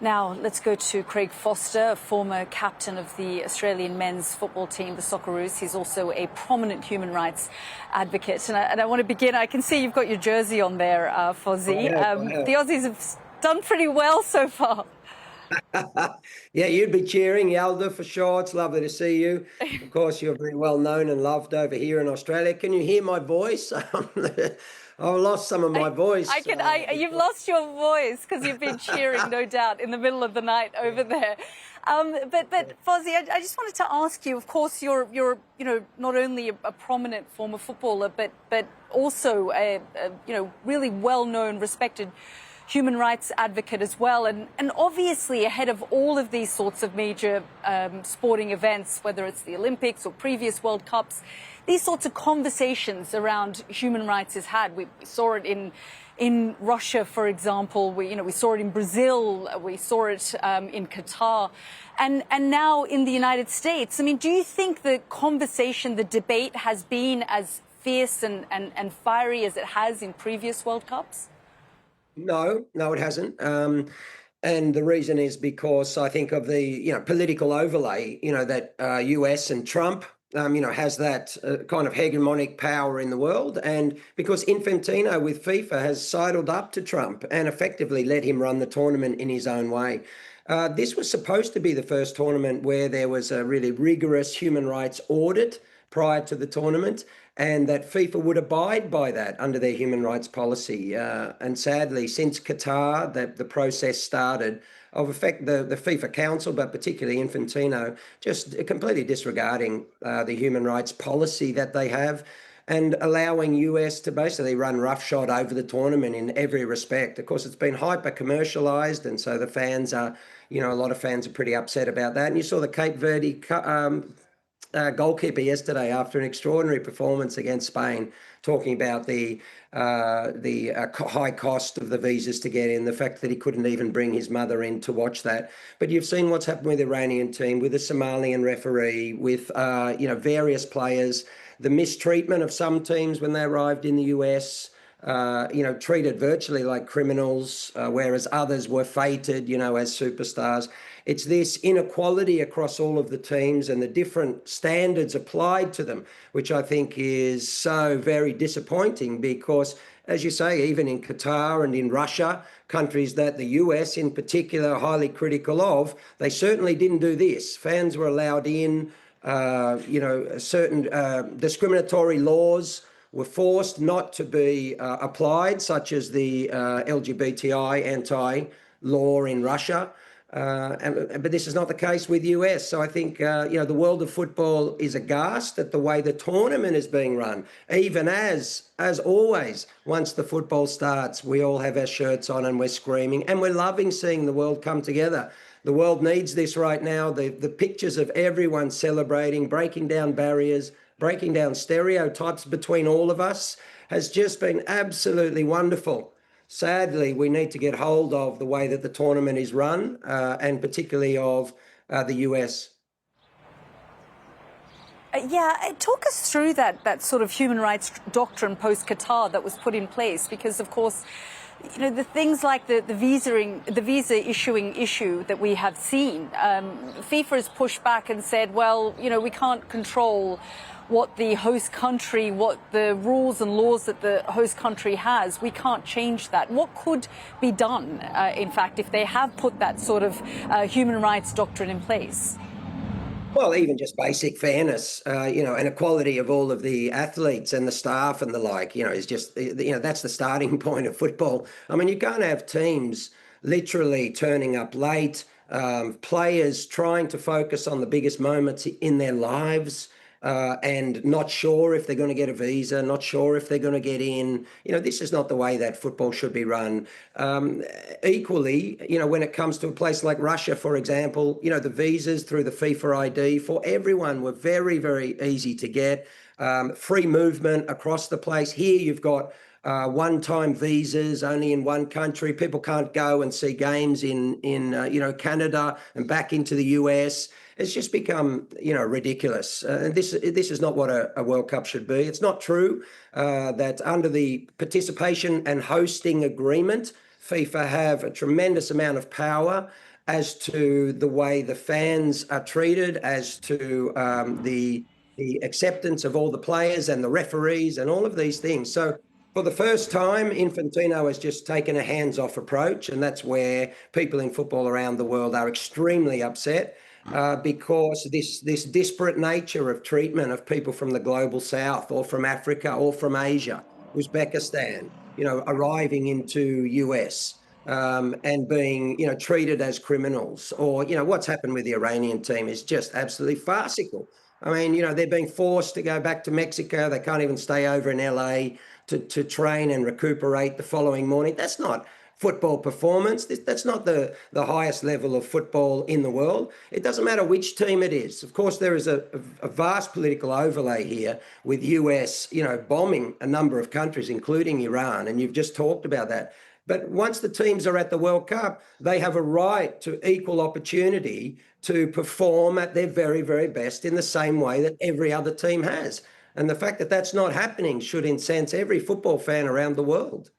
Now, let's go to Craig Foster, former captain of the Australian men's football team, the Socceroos. He's also a prominent human rights advocate. And I want to begin, I can see you've got your jersey on there, Fozzie. The Aussies have done pretty well so far. Yeah, you'd be cheering, Yalda, for sure. It's lovely to see you. Of course, you're very well known and loved over here in Australia. Can you hear my voice? I lost some of my voice. You've lost your voice because you've been cheering, no doubt, in the middle of the night over there. But Fozzie, I just wanted to ask you. Of course, you're not only a prominent former footballer, but also a really well-known, respected human rights advocate as well, and obviously ahead of all of these sorts of major sporting events, whether it's the Olympics or previous World Cups, these sorts of conversations around human rights is had. We saw it in Russia, for example. We saw it in Brazil. We saw it in Qatar, and now in the United States. I mean, do you think the conversation, the debate, has been as fierce and fiery as it has in previous World Cups? No, it hasn't. And the reason is because I think of the political overlay, that US and Trump, has that kind of hegemonic power in the world. And because Infantino with FIFA has sidled up to Trump and effectively let him run the tournament in his own way. This was supposed to be the first tournament where there was a really rigorous human rights audit prior to the tournament, and that FIFA would abide by that under their human rights policy. And sadly, since Qatar, the process started of effect, the FIFA Council, but particularly Infantino, just completely disregarding the human rights policy that they have and allowing US to basically run roughshod over the tournament in every respect. Of course, it's been hyper commercialized, and so the fans are, a lot of fans are pretty upset about that. And you saw the Cape Verde goalkeeper yesterday, after an extraordinary performance against Spain, talking about the high cost of the visas to get in, the fact that he couldn't even bring his mother in to watch that. But you've seen what's happened with the Iranian team, with the Somalian referee, with various players, the mistreatment of some teams when they arrived in the US. Treated virtually like criminals, whereas others were feted, as superstars. It's this inequality across all of the teams and the different standards applied to them, which I think is so very disappointing because, as you say, even in Qatar and in Russia, countries that the US in particular are highly critical of, they certainly didn't do this. Fans were allowed in, certain discriminatory laws were forced not to be applied, such as the LGBTI anti-law in Russia. But this is not the case with US. So I think, the world of football is aghast at the way the tournament is being run. Even as always, once the football starts, we all have our shirts on and we're screaming and we're loving seeing the world come together. The world needs this right now. The pictures of everyone celebrating, breaking down barriers, breaking down stereotypes between all of us has just been absolutely wonderful. Sadly, we need to get hold of the way that the tournament is run, and particularly of the US. Talk us through that sort of human rights doctrine post-Qatar that was put in place, because, of course, the things like the visa issuing issue that we have seen, FIFA has pushed back and said, well, we can't control what the host country, what the rules and laws that the host country has. We can't change that. What could be done, in fact, if they have put that sort of human rights doctrine in place? Well, even just basic fairness, and equality of all of the athletes and the staff and the like, is just, that's the starting point of football. I mean, you can't have teams literally turning up late, players trying to focus on the biggest moments in their lives, and not sure if they're going to get a visa, not sure if they're going to get in. This is not the way that football should be run. Equally, when it comes to a place like Russia, for example, the visas through the FIFA ID for everyone were very, very easy to get. Free movement across the place. Here you've got one-time visas only in one country. People can't go and see games in Canada and back into the US. It's just become, ridiculous. And this is not what a World Cup should be. It's not true that under the participation and hosting agreement, FIFA have a tremendous amount of power as to the way the fans are treated, as to the acceptance of all the players and the referees and all of these things. So for the first time, Infantino has just taken a hands-off approach, and that's where people in football around the world are extremely upset. Because this disparate nature of treatment of people from the global south or from Africa or from Asia, Uzbekistan, arriving into US and being, treated as criminals, or, what's happened with the Iranian team is just absolutely farcical. I mean, they're being forced to go back to Mexico. They can't even stay over in LA to train and recuperate the following morning. That's not football performance. That's not the highest level of football in the world. It doesn't matter which team it is. Of course, there is a vast political overlay here with US, bombing a number of countries, including Iran, and you've just talked about that. But once the teams are at the World Cup, they have a right to equal opportunity to perform at their very, very best in the same way that every other team has. And the fact that that's not happening should incense every football fan around the world.